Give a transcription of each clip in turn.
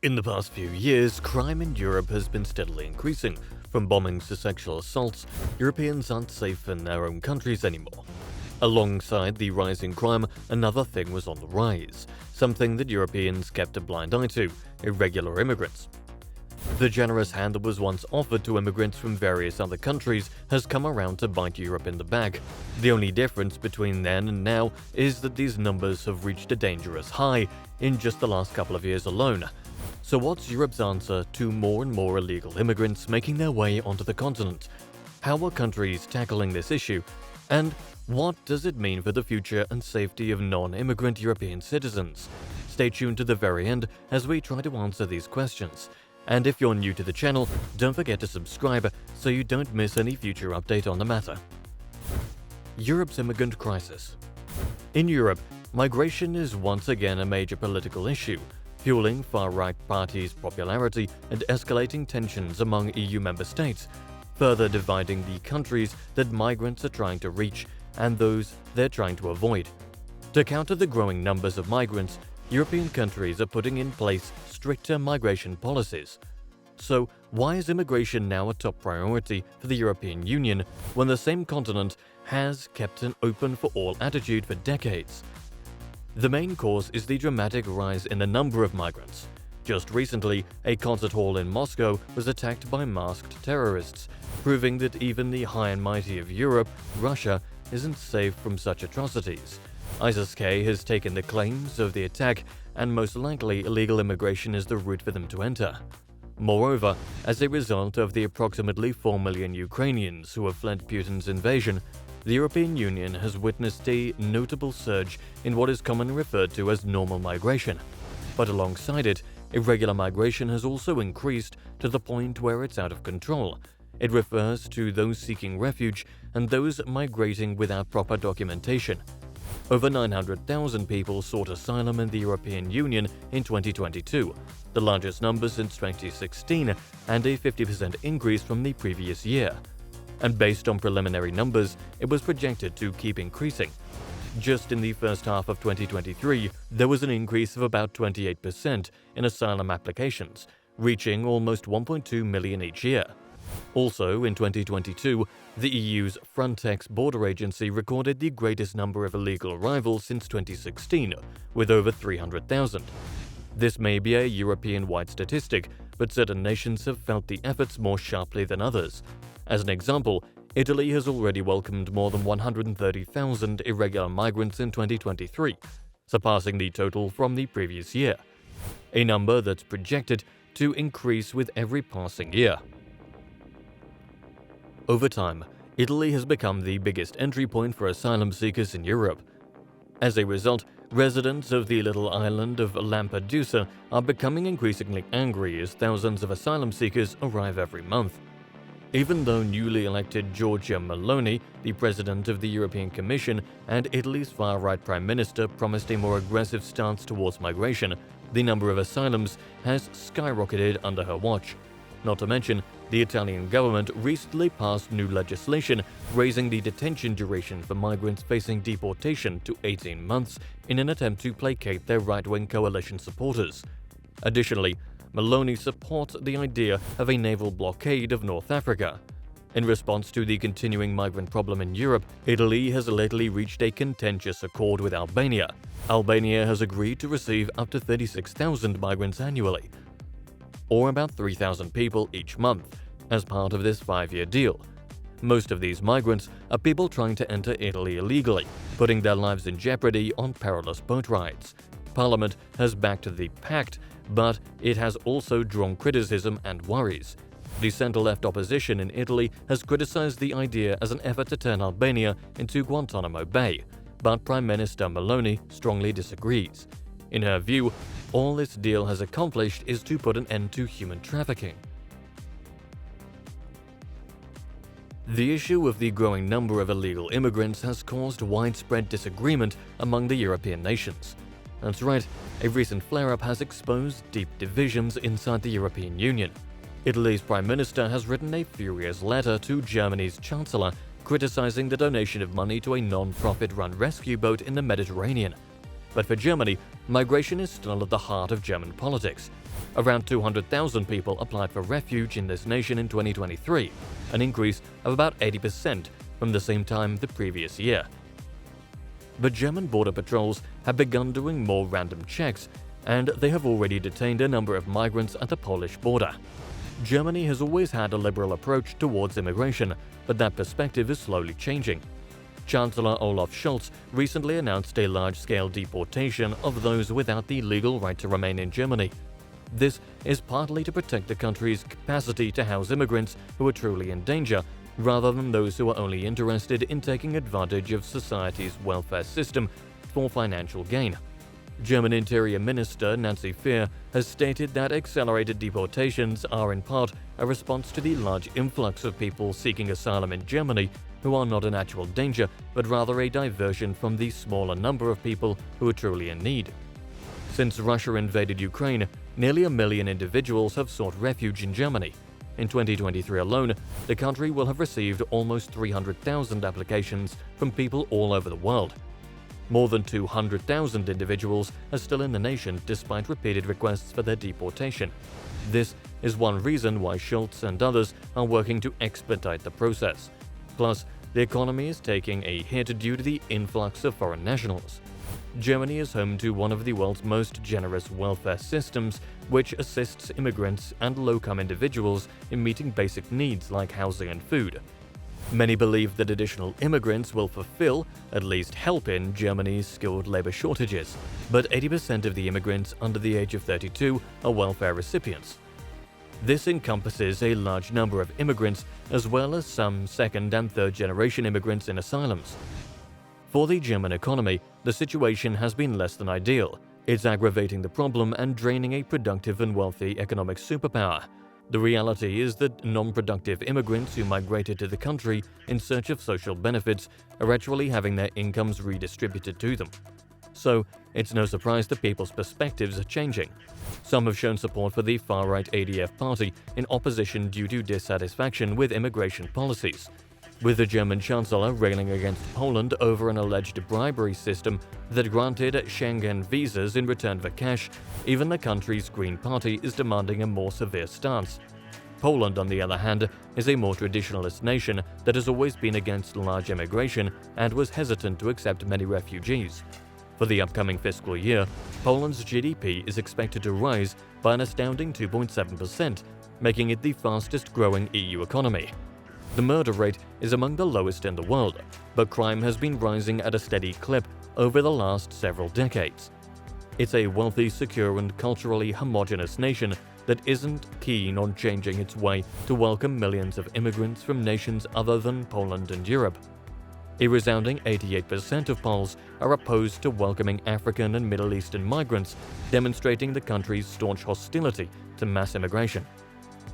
In the past few years, crime in Europe has been steadily increasing. From bombings to sexual assaults, Europeans aren't safe in their own countries anymore. Alongside the rising crime, another thing was on the rise, something that Europeans kept a blind eye to: irregular immigrants. The generous hand that was once offered to immigrants from various other countries has come around to bite Europe in the back. The only difference between then and now is that these numbers have reached a dangerous high in just the last couple of years alone. So what's Europe's answer to more and more illegal immigrants making their way onto the continent? How are countries tackling this issue? And what does it mean for the future and safety of non-immigrant European citizens? Stay tuned to the very end as we try to answer these questions. And if you're new to the channel, don't forget to subscribe so you don't miss any future update on the matter. Europe's immigrant crisis. In Europe, migration is once again a major political issue, fueling far-right parties' popularity and escalating tensions among EU member states, further dividing the countries that migrants are trying to reach and those they're trying to avoid. To counter the growing numbers of migrants, European countries are putting in place stricter migration policies. So, why is immigration now a top priority for the European Union when the same continent has kept an open-for-all attitude for decades? The main cause is the dramatic rise in the number of migrants. Just recently, a concert hall in Moscow was attacked by masked terrorists, proving that even the high and mighty of Europe, Russia, isn't safe from such atrocities. ISIS-K has taken the claims of the attack, and most likely illegal immigration is the route for them to enter. Moreover, as a result of the approximately 4 million Ukrainians who have fled Putin's invasion, the European Union has witnessed a notable surge in what is commonly referred to as normal migration. But alongside it, irregular migration has also increased to the point where it's out of control. It refers to those seeking refuge and those migrating without proper documentation. Over 900,000 people sought asylum in the European Union in 2022, the largest number since 2016 and a 50% increase from the previous year. And based on preliminary numbers, it was projected to keep increasing. Just in the first half of 2023, there was an increase of about 28% in asylum applications, reaching almost 1.2 million each year. Also, in 2022, the EU's Frontex border agency recorded the greatest number of illegal arrivals since 2016, with over 300,000. This may be a European-wide statistic, but certain nations have felt the efforts more sharply than others. As an example, Italy has already welcomed more than 130,000 irregular migrants in 2023, surpassing the total from the previous year, a number that's projected to increase with every passing year. Over time, Italy has become the biggest entry point for asylum seekers in Europe. As a result, residents of the little island of Lampedusa are becoming increasingly angry as thousands of asylum seekers arrive every month. Even though newly elected Giorgia Meloni, the president of the European Commission, and Italy's far-right prime minister promised a more aggressive stance towards migration, the number of asylums has skyrocketed under her watch. Not to mention, the Italian government recently passed new legislation raising the detention duration for migrants facing deportation to 18 months in an attempt to placate their right-wing coalition supporters. Additionally, Meloni supports the idea of a naval blockade of North Africa. In response to the continuing migrant problem in Europe, Italy has lately reached a contentious accord with Albania. Albania has agreed to receive up to 36,000 migrants annually, or about 3,000 people each month, as part of this 5-year deal. Most of these migrants are people trying to enter Italy illegally, putting their lives in jeopardy on perilous boat rides. Parliament has backed the pact, but it has also drawn criticism and worries. The centre-left opposition in Italy has criticized the idea as an effort to turn Albania into Guantanamo Bay, but Prime Minister Meloni strongly disagrees. In her view, all this deal has accomplished is to put an end to human trafficking. The issue of the growing number of illegal immigrants has caused widespread disagreement among the European nations. That's right, a recent flare-up has exposed deep divisions inside the European Union. Italy's Prime Minister has written a furious letter to Germany's Chancellor criticizing the donation of money to a non-profit run rescue boat in the Mediterranean. But for Germany, migration is still at the heart of German politics. Around 200,000 people applied for refuge in this nation in 2023, an increase of about 80% from the same time the previous year. But German border patrols have begun doing more random checks, and they have already detained a number of migrants at the Polish border. Germany has always had a liberal approach towards immigration, but that perspective is slowly changing. Chancellor Olaf Scholz recently announced a large-scale deportation of those without the legal right to remain in Germany. This is partly to protect the country's capacity to house immigrants who are truly in danger, rather than those who are only interested in taking advantage of society's welfare system for financial gain. German Interior Minister Nancy Faeser has stated that accelerated deportations are in part a response to the large influx of people seeking asylum in Germany who are not in actual danger, but rather a diversion from the smaller number of people who are truly in need. Since Russia invaded Ukraine, nearly 1 million individuals have sought refuge in Germany. In 2023 alone, the country will have received almost 300,000 applications from people all over the world. More than 200,000 individuals are still in the nation despite repeated requests for their deportation. This is one reason why Scholz and others are working to expedite the process. Plus, the economy is taking a hit due to the influx of foreign nationals. Germany is home to one of the world's most generous welfare systems, which assists immigrants and low-income individuals in meeting basic needs like housing and food. Many believe that additional immigrants will fulfill, at least help in, Germany's skilled labor shortages, but 80% of the immigrants under the age of 32 are welfare recipients. This encompasses a large number of immigrants as well as some second- and third-generation immigrants in asylums. For the German economy, the situation has been less than ideal. It's aggravating the problem and draining a productive and wealthy economic superpower. The reality is that non-productive immigrants who migrated to the country in search of social benefits are actually having their incomes redistributed to them. So, it's no surprise that people's perspectives are changing. Some have shown support for the far-right ADF party in opposition due to dissatisfaction with immigration policies, with the German Chancellor railing against Poland over an alleged bribery system that granted Schengen visas in return for cash. Even the country's Green Party is demanding a more severe stance. Poland, on the other hand, is a more traditionalist nation that has always been against large immigration and was hesitant to accept many refugees. For the upcoming fiscal year, Poland's GDP is expected to rise by an astounding 2.7%, making it the fastest-growing EU economy. The murder rate is among the lowest in the world, but crime has been rising at a steady clip over the last several decades. It's a wealthy, secure, and culturally homogeneous nation that isn't keen on changing its way to welcome millions of immigrants from nations other than Poland and Europe. A resounding 88% of Poles are opposed to welcoming African and Middle Eastern migrants, demonstrating the country's staunch hostility to mass immigration.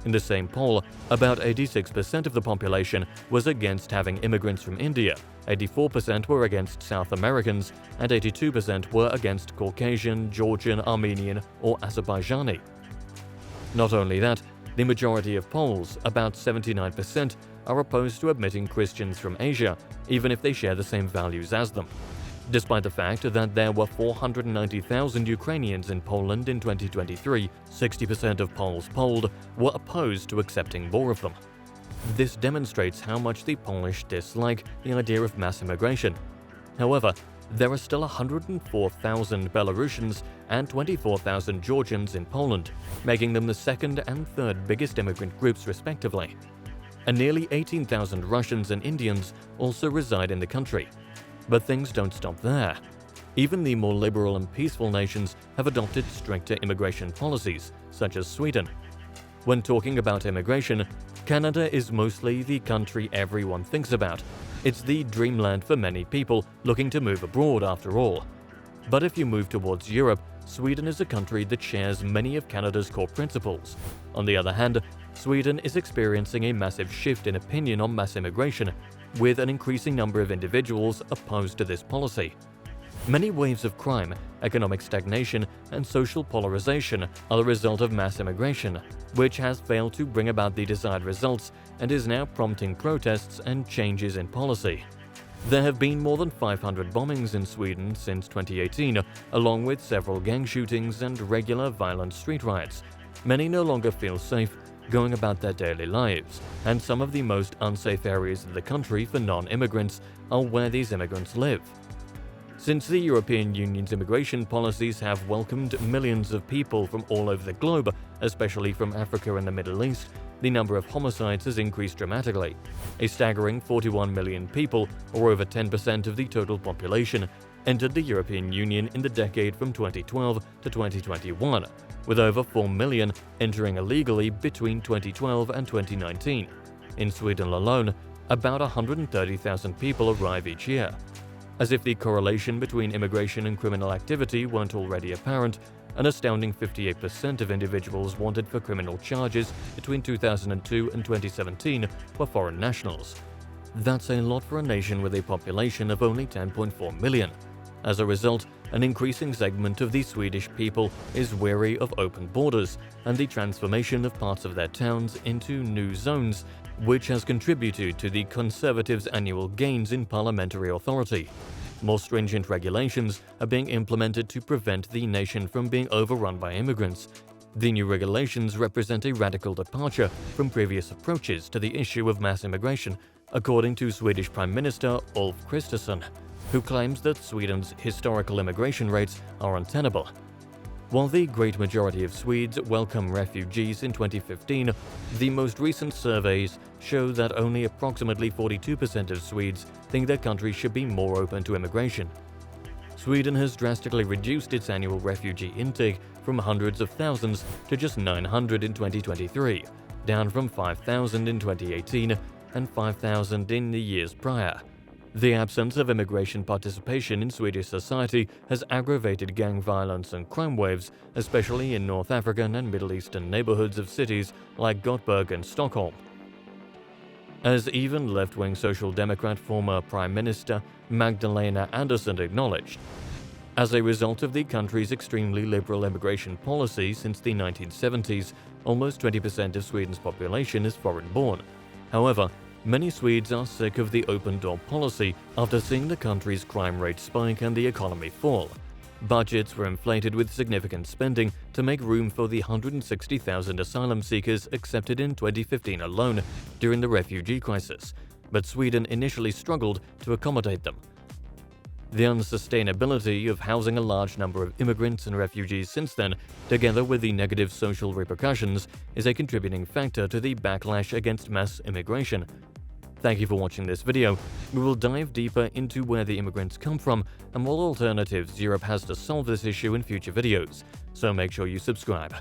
In the same poll, about 86% of the population was against having immigrants from India, 84% were against South Americans, and 82% were against Caucasian, Georgian, Armenian, or Azerbaijani. Not only that, the majority of Poles, about 79%, are opposed to admitting Christians from Asia, even if they share the same values as them. Despite the fact that there were 490,000 Ukrainians in Poland in 2023, 60% of Poles polled were opposed to accepting more of them. This demonstrates how much the Polish dislike the idea of mass immigration. However, there are still 104,000 Belarusians and 24,000 Georgians in Poland, making them the second and third biggest immigrant groups respectively. And nearly 18,000 Russians and Indians also reside in the country. But things don't stop there. Even the more liberal and peaceful nations have adopted stricter immigration policies, such as Sweden. When talking about immigration, Canada is mostly the country everyone thinks about. It's the dreamland for many people looking to move abroad, after all. But if you move towards Europe, Sweden is a country that shares many of Canada's core principles. On the other hand, Sweden is experiencing a massive shift in opinion on mass immigration, with an increasing number of individuals opposed to this policy. Many waves of crime, economic stagnation, and social polarization are the result of mass immigration, which has failed to bring about the desired results and is now prompting protests and changes in policy. There have been more than 500 bombings in Sweden since 2018, along with several gang shootings and regular violent street riots. Many no longer feel safe going about their daily lives, and some of the most unsafe areas of the country for non-immigrants are where these immigrants live. Since the European Union's immigration policies have welcomed millions of people from all over the globe, especially from Africa and the Middle East, the number of homicides has increased dramatically. A staggering 41 million people, or over 10% of the total population, entered the European Union in the decade from 2012 to 2021, with over 4 million entering illegally between 2012 and 2019. In Sweden alone, about 130,000 people arrive each year. As if the correlation between immigration and criminal activity weren't already apparent, an astounding 58% of individuals wanted for criminal charges between 2002 and 2017 were foreign nationals. That's a lot for a nation with a population of only 10.4 million. As a result, an increasing segment of the Swedish people is wary of open borders and the transformation of parts of their towns into new zones, which has contributed to the Conservatives' annual gains in parliamentary authority. More stringent regulations are being implemented to prevent the nation from being overrun by immigrants. The new regulations represent a radical departure from previous approaches to the issue of mass immigration, according to Swedish Prime Minister Ulf Kristersson, who claims that Sweden's historical immigration rates are untenable. While the great majority of Swedes welcome refugees in 2015, the most recent surveys show that only approximately 42% of Swedes think their country should be more open to immigration. Sweden has drastically reduced its annual refugee intake from hundreds of thousands to just 900 in 2023, down from 5,000 in 2018 and 5,000 in the years prior. The absence of immigration participation in Swedish society has aggravated gang violence and crime waves, especially in North African and Middle Eastern neighborhoods of cities like Gothenburg and Stockholm. As even left-wing Social Democrat former Prime Minister Magdalena Andersson acknowledged, as a result of the country's extremely liberal immigration policy since the 1970s, almost 20% of Sweden's population is foreign-born. However, many Swedes are sick of the open-door policy after seeing the country's crime rate spike and the economy fall. Budgets were inflated with significant spending to make room for the 160,000 asylum seekers accepted in 2015 alone during the refugee crisis, but Sweden initially struggled to accommodate them. The unsustainability of housing a large number of immigrants and refugees since then, together with the negative social repercussions, is a contributing factor to the backlash against mass immigration. Thank you for watching this video. We will dive deeper into where the immigrants come from and what alternatives Europe has to solve this issue in future videos, so make sure you subscribe.